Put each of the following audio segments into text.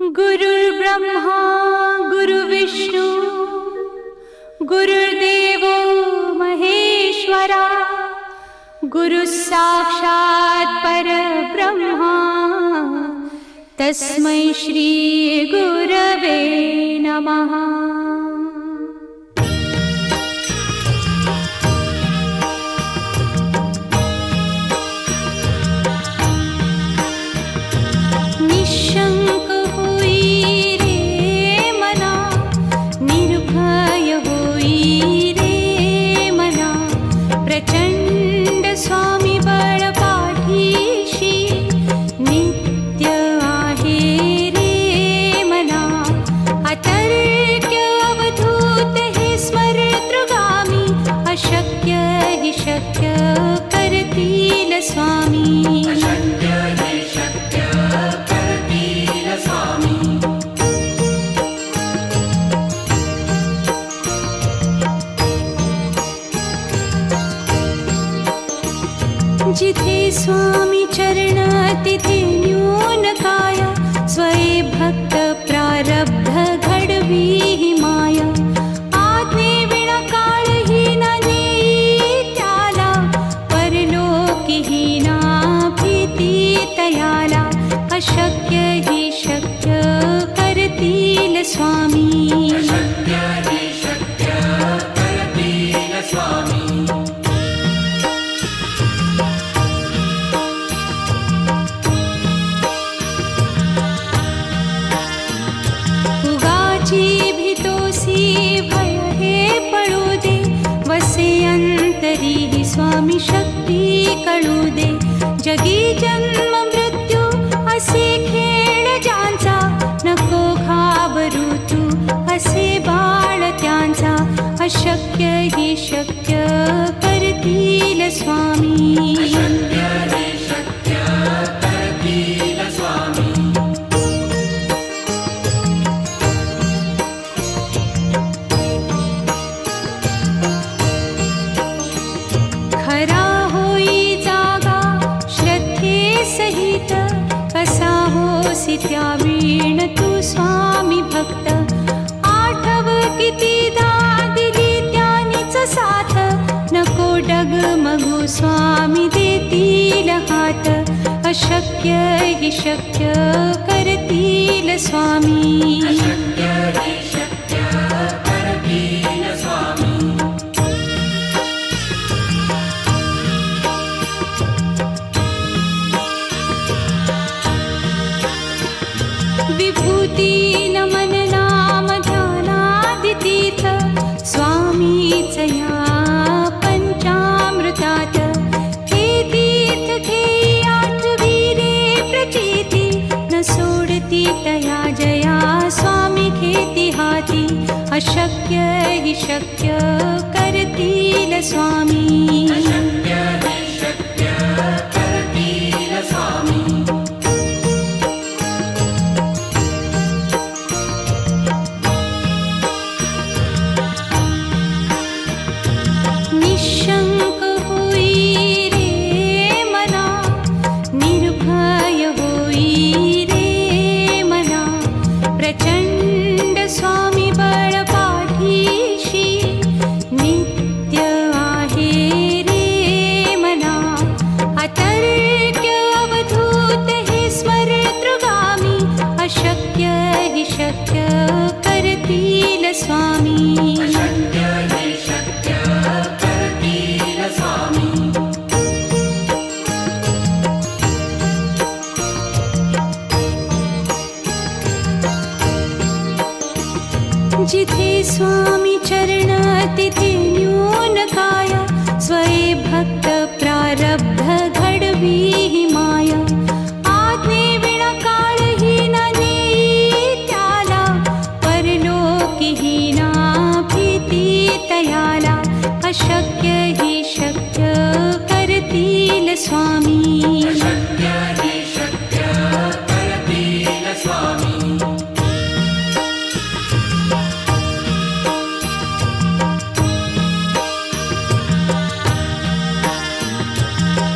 गुरुर्ब्रह्मा गुरुर्विष्णु गुरुर्देवो महेश्वरा गुरुः साक्षात् परब्रह्मा तस्मै श्री गुरवे नमः। निशंक होई रे मना, निर्भय होई रे मना, प्रचंड स्वामी बळ पाठीशी नित्य आहे रे मना। अतर्क्य अवधूत हे स्मरतृगामी, अशक्य हि शक्य करतील स्वामी। जिथे स्वामी चरण तिथे न्यून काय, स्वये भक्त प्रारब्ध घडवी ही माया। आज्ञे विना काळही न नेई त्याला, परलोकी ही ना भीती तयाला। अशक्य ही शक्य करतील स्वामी। अंतरी ही स्वामी शक्ती कळू दे। जगी जन्म मृत्यू असे खेळ ज्यांचा, नको घाबरू तू असे बाळ त्यांचा। अशक्य ही शक्य करतील स्वामी। खरा होई जागा श्रद्धे सहित, कसा होसी त्या वीण तू स्वामी भक्त। आठव कितीदा दिली त्यानीच साथ, नको डगमगू स्वामी देतील हात। अशक्य हि शक्य करतील स्वामी। विभूती नमन नाम ध्यानादितीर्थ, स्वामीच या पंचामृतात। हे तीर्थ घेई आठवी रे प्रचिती, न सोडती तया जया स्वामी घेती हाती। अशक्य हि शक्य करतील स्वामी। निशंक होई रे मना, निर्भय होई रे मना, प्रचंड स्वामी बळ पाठीशी नित्य आहे रे मना। अतर्क्य अवधूत हे स्मरतृगामी, अशक्य हि शक्य करतील स्वामी। जिथे स्वामी चरण तिथे न्यून काय, स्वये भक्त प्रारब्ध घडवी ही माया। आज्ञे विना काळही न नेई त्याला, परलोकी ही ना भीती तयाला। अशक्य ही शक्य करतील स्वामी।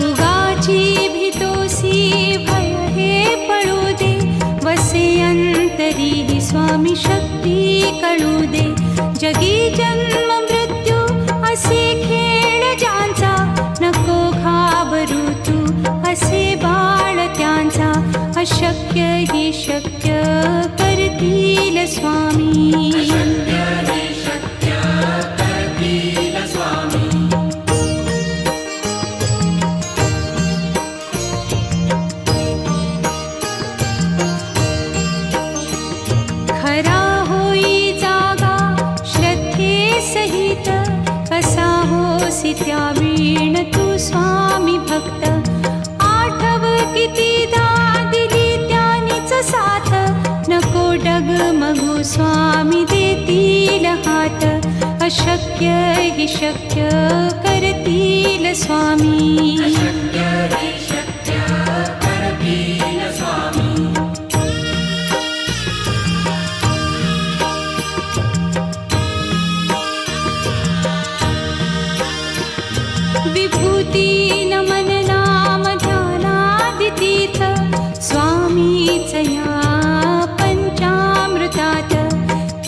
उगाची भीतोसी भय हे पळू दे, वसे अंत अंतरी स्वामी शक्ती कळू दे. जगी जन्म मृत्यू असे खेळ ज्यांचा, नको घाबरू तू असे बाळ त्यांचा. अशक्य ही शक्य करतील स्वामी. खरा होई जागा श्रद्धे सहित, कसा होसी त्या वीण तू स्वामी भक्त. आठव कितीदा दिली त्यानीच साथ, नको डगमगू स्वामी देतील हात. अशक्य ही शक्य करतील स्वामी. विभूती नमन नाम ध्यानादितीर्थ, स्वामीच या पंचामृतात.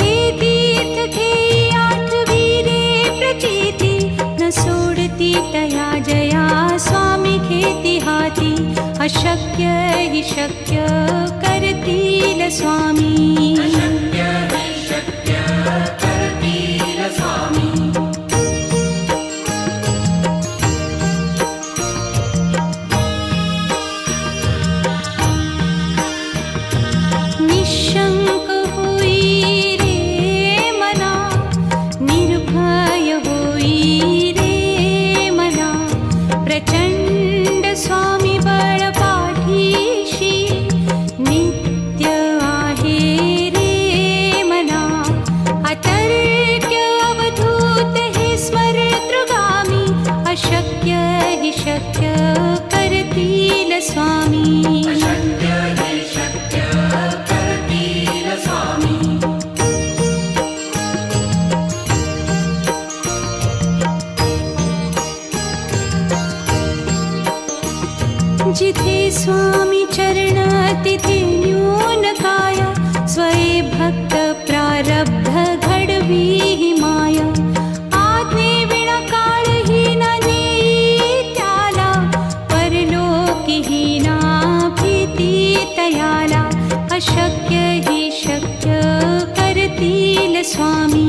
हे तीर्थ घेई आठवी रे प्रचिती, न सोडती तया जया स्वामी घेती हाती. अशक्य ही शक्य करतील स्वामी. निशंक होई रे मना, निर्भय होई रे मना. प्रचंड स्वामी बळ पाठीशी, नित्य आहे रे मना. अतर्क्य अवधूत हे स्मरतृगामी, अशक्य हि शक्य करतील स्वामी. जिथे स्वामी चरण तिथे न्यून काया, स्वये भक्त प्रारब्ध घडवी ही माया. आज्ञे विना काळही न नेई त्याला, परलोकी ही ना भीती तयाला. अशक्य ही शक्य करतील स्वामी.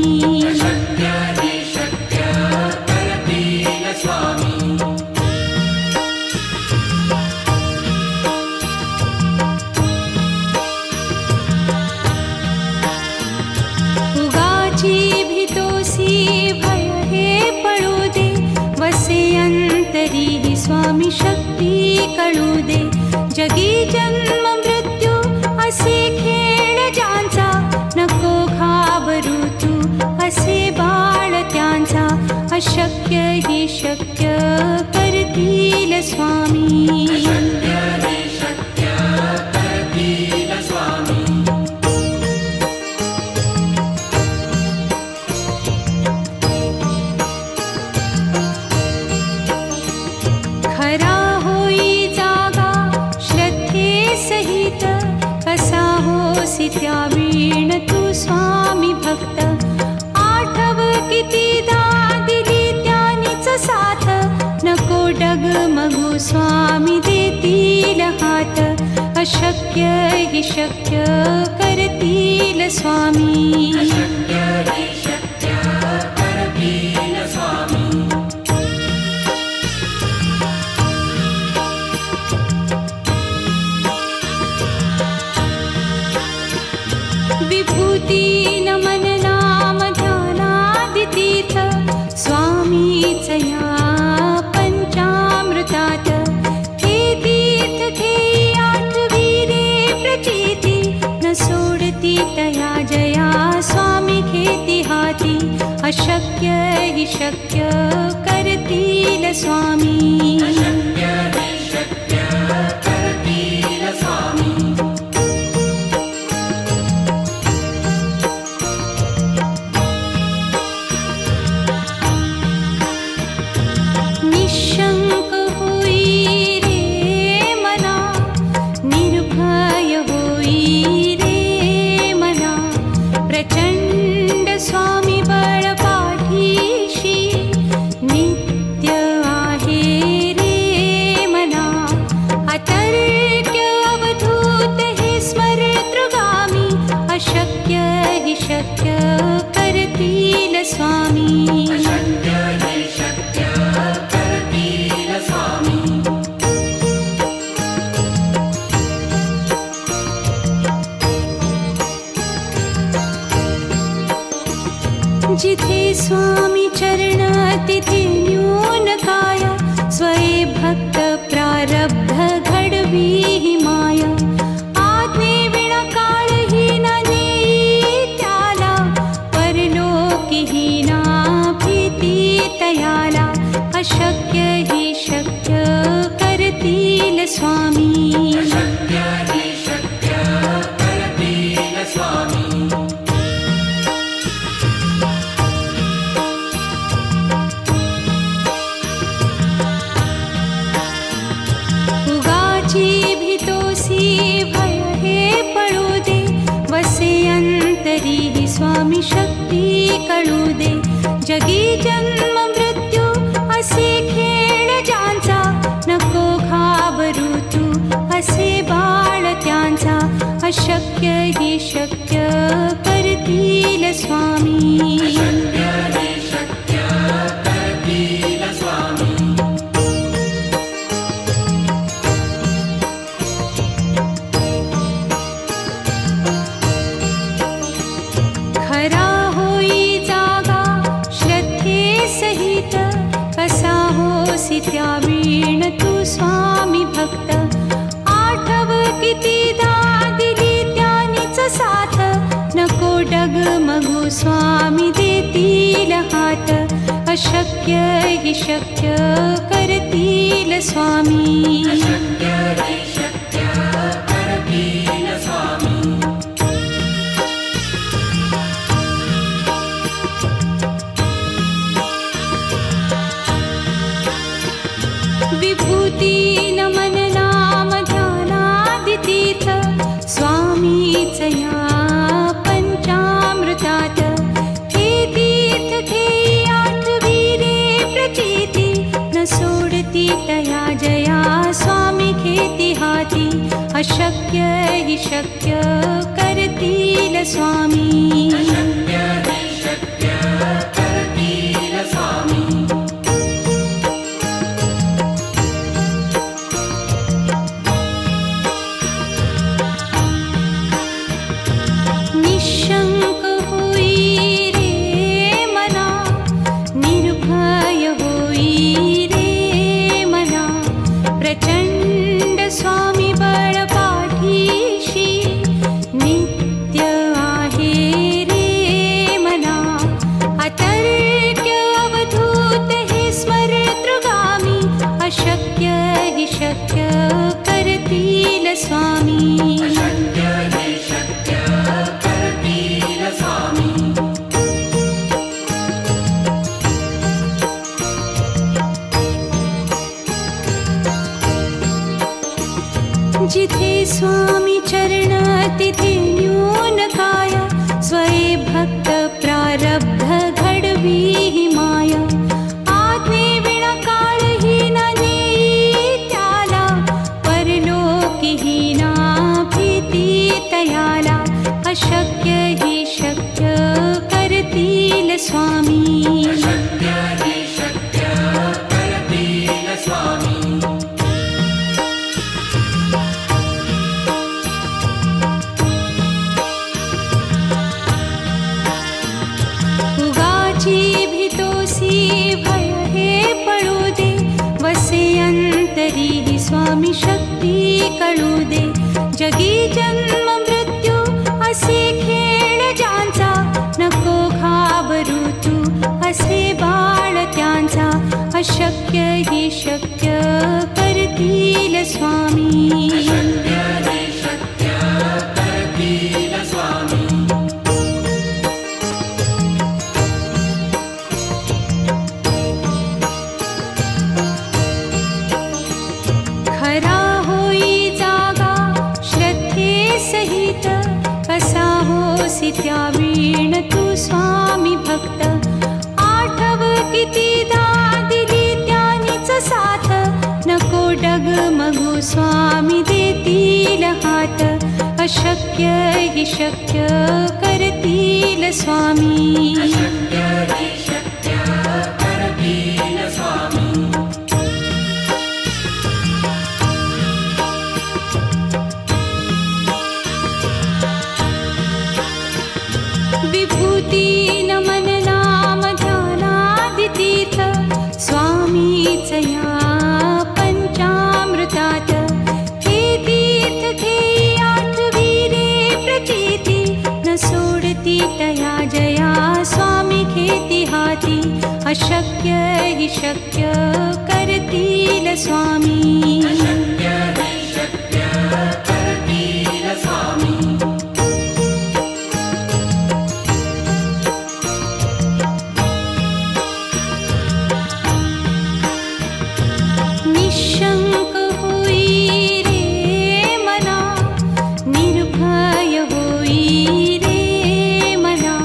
भय हे पळू दे, वसे अंतरी स्वामी शक्ती कळू दे. जगी जन्म मृत्यू असे खेळ ज्यांचा, नको घाबरू तू असे बाळ त्यांचा. अशक्य ही शक्य करतील स्वामी. खरा होई जागा श्रद्धे सहित, कसा होसी त्या वीण तू स्वामी भक्त. आठव कितीदा दिली त्यानीच साथ, नको डगमगू स्वामी देतील हात. अशक्य हि शक्य करतील स्वामी. विभूती नमन नाम ध्यानादितीर्थ, स्वामीच या पंचामृतात. हे तीर्थ घेई आठवी रे प्रचिती, न सोडती तया जया स्वामी घेती हाती. अशक्य हि शक्य करतील स्वामी. निशंक होई रे मना, निर्भय होई रे अशक्य हि शक्य करतील स्वामी. अशक्य हि शक्य करतील स्वामी. जिथे स्वामी चरण तिथे न्यून काय. स्वये भक्त प्रारब्ध घडवी हि माया. आज्ञे विना काळही न नेई त्याला. परलोकीही ना भीती तयाला. अशक्य हि शक्य करतील स्वामी. अशक्य हि शक्य करतील स्वामी. भय हे पळू दे. वसे अंतरी हि स्वामी शक्ती कळू दे. जगी जन्म मृत्यू असे खेळ ज्यांचा. नको घाबरू तू असे बाळ त्यांचा. अशक्य हि शक्य करतील स्वामी. अशक्य हि शक्य करतील स्वामी. खरा होई जागा श्रद्धे सहित. कसा होसी त्या वीण तू स्वामी भक्त. आठव कितीदा दिली त्यानीच साथ. नको डगमगू स्वामी देतील हात. अशक्य हि शक्य करतील स्वामी. अशक्य हि शक्य करतील स्वामी. विभूती नमन नाम ध्यानादितीर्थ. स्वामीच या पंचामृतात. हे तीर्थ घेई आठवी रे प्रचिती. न सोडती तया जया स्वामी घेती हाती. अशक्य हि शक्य करतील स्वामी. अशक्य हि शक्य करतील स्वामी. निशंक होई रे मना. निर्भय होई रे मना. प्रचंड स्वामी बळ पाठीशी. नित्य आहे रे मना. अतर्क्य अवधूत हे स्मरतृगामी. अशक्य हि शक्य करतील स्वामी. अशक्य हि शक्य करतील स्वामी. जिथे स्वामी चरण तिथे न्यून काय. स्वये भक्त प्रारब्ध घडवी हि माया. आज्ञे विना काळही न नेई त्याला. परलोकीही ना भीती तयाला. अशक्य हि शक्य करतील स्वामी. अशक्य हि शक्य करतील स्वामी. उगाची भीतोसी भय हे पळू दे. वसे अंतरी हि स्वामी शक्ती कळू दे. जगी जन्म मृत्यू असे खेळ ज्यांचा. नको घाबरू तू असे बाळ त्यांचा. अशक्य हि शक्य करतील स्वामी. अशक्य हि शक्य करतील स्वामी. खरा होई जागा श्रद्धे सहित. कसा होसी त्या वीण तू स्वामी भक्त. आठव कितीदा दिली त्यानीच साथ. नको डगमगू स्वामी देतील हात. अशक्य अशक्य हि शक्य करतील स्वामी अशक्य हि शक्य करतील स्वामी विभूती नमन नाम ध्यानादितीर्थ स्वामीच या पंचामृतात हे तीर्थ घेई आठवीरे प्रचिती न सोडती तया जया स्वामी घेती हाती अशक्य हि शक्य करतील स्वामी अशक्य हि शक्य करतील स्वामी निशंक होई रे मना निर्भय होई रे मना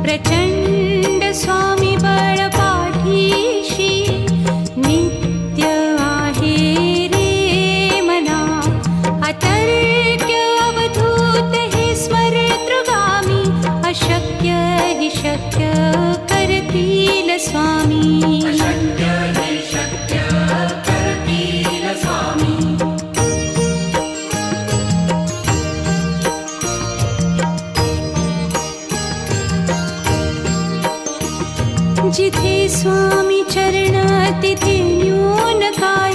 प्रचंड स्वामी बळ पाठीशी नित्य आहे रे मना अतर्क्य अवधूत हे स्मरतृगामी अशक्य हि शक्य करतील स्वामी अशक्य हि शक्य करतील स्वामी जिथे स्वामी चरण तिथे न्यून काय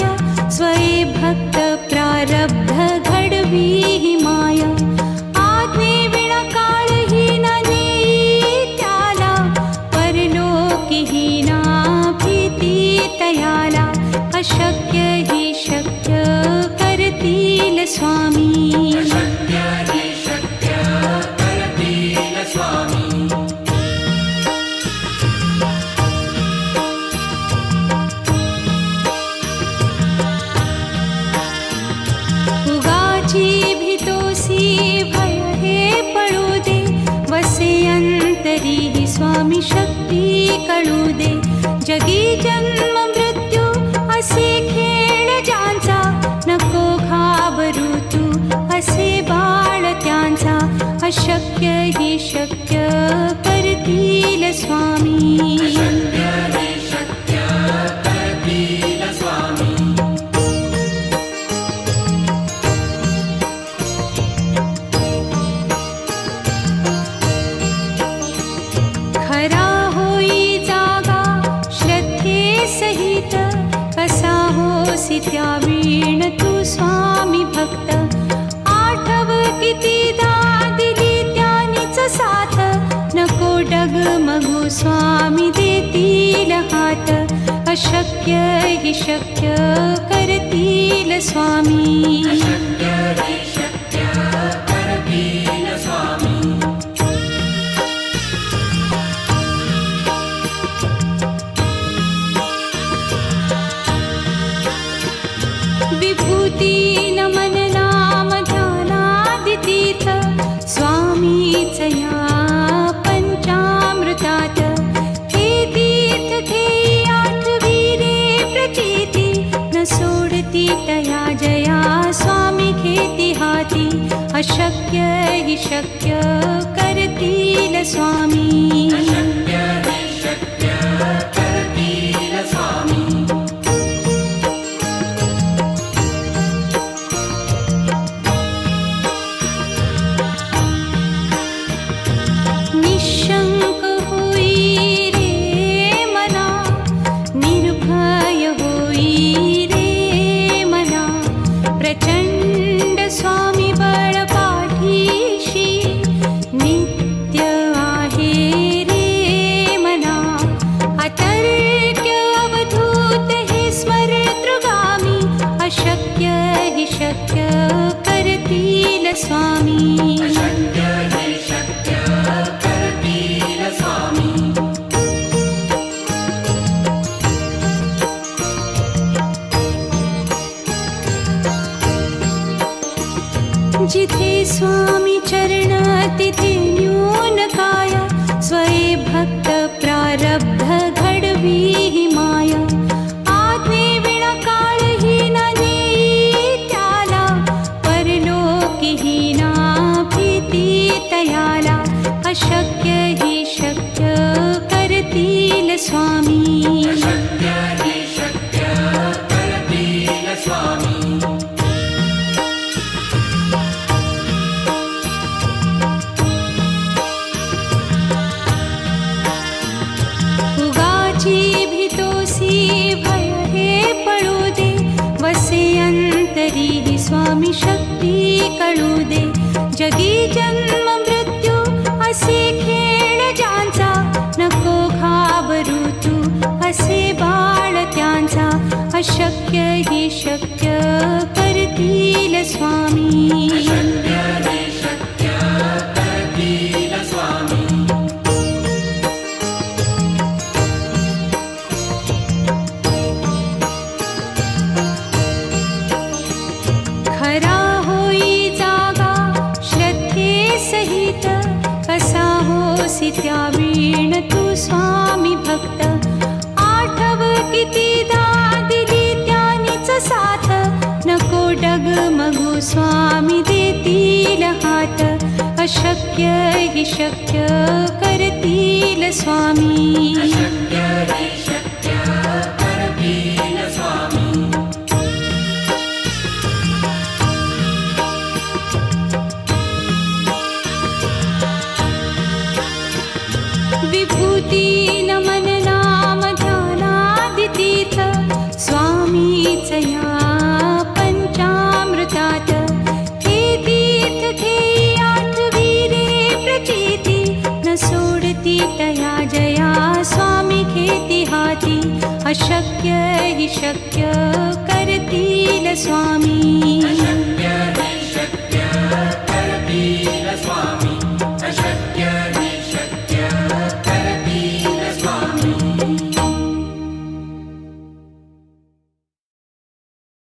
स्वये भक्त प्रारब्ध घडवी हि माया आज्ञे विना काळही न नेई त्याला परलोकीही ना भीती तयाला अशक्य हि शक्य करतील स्वामी अशक्य हि शक्य करतील स्वामी उगाची भीतोसी भय हे पळू दे वसे अंतरी ही स्वामी शक्ती कळू दे जगी जन्म मृत्यू असे खेळ ज्यांचा नको घाबरू तू असे बाळ त्यांचा अशक्य हि शक्य करतील स्वामी अशक्य हि शक्य करतील स्वामी खरा होई जागा श्रद्धे सहित कसा होसी त्या वीण तू स्वामी भक्त आठव कितीदा दिली त्यानीच साथ नको डगमगू स्वामी देतील हात अशक्य हि शक्य करतील स्वामी अशक्य हि शक्य करतील स्वामी विभूती नमन नाम ध्यानादितीर्थ स्वामीच या पंचामृतात हे तीर्थ घेई आठवीरे प्रचिती न सोडती तया जया स्वामी घेती हाती अशक्य हि शक्य करतील स्वामी अशक्य हि शक्य करतील स्वामी निशंक होई रे मना निर्भय होई रे मना प्रचंड स्वामी बळ पाठीशी नित्य आहे रे मना अतर्क्य अवधूत हे स्मरतृगामी अशक्य हि शक्य करतील स्वामी अशक्य हि शक्य करतील स्वामी जिथे स्वामी चरण तिथे न्यून काय स्वये भक्त प्रारब्ध घडवी हि माया आज्ञे विना काळही न नेई त्याला परलोकीही ना भी स्वामी अशक्य हि शक्य करतील स्वामी उगाची भीतोसी भय हे पळू दे वसे अंतरी ही स्वामी शक्ती कळू दे जगी जन्म मृत्यू असे खेळ ज्यांचा नको घाबरू तू असे बाळ त्यांचा अशक्य ही शक्य करतील स्वामी अशक्य हि शक्य करतील स्वामी खरा होई जागा श्रद्धे सहित कसा होसी त्या वीण तू स्वामी भक्त आठव कितीदा दिली त्यानीच साथ नको डगमगू स्वामी देतील हात अशक्य हि शक्य करतील स्वामी अशक्य हि शक्य करतील स्वामी विभूती नमन नाम ध्यानादितीर्थ स्वामीच या पंचामृतात हे तीर्थ घेई आठवी रे प्रचिती न सोडती तया जया स्वामी घेती हाती अशक्य हि शक्य करतील स्वामी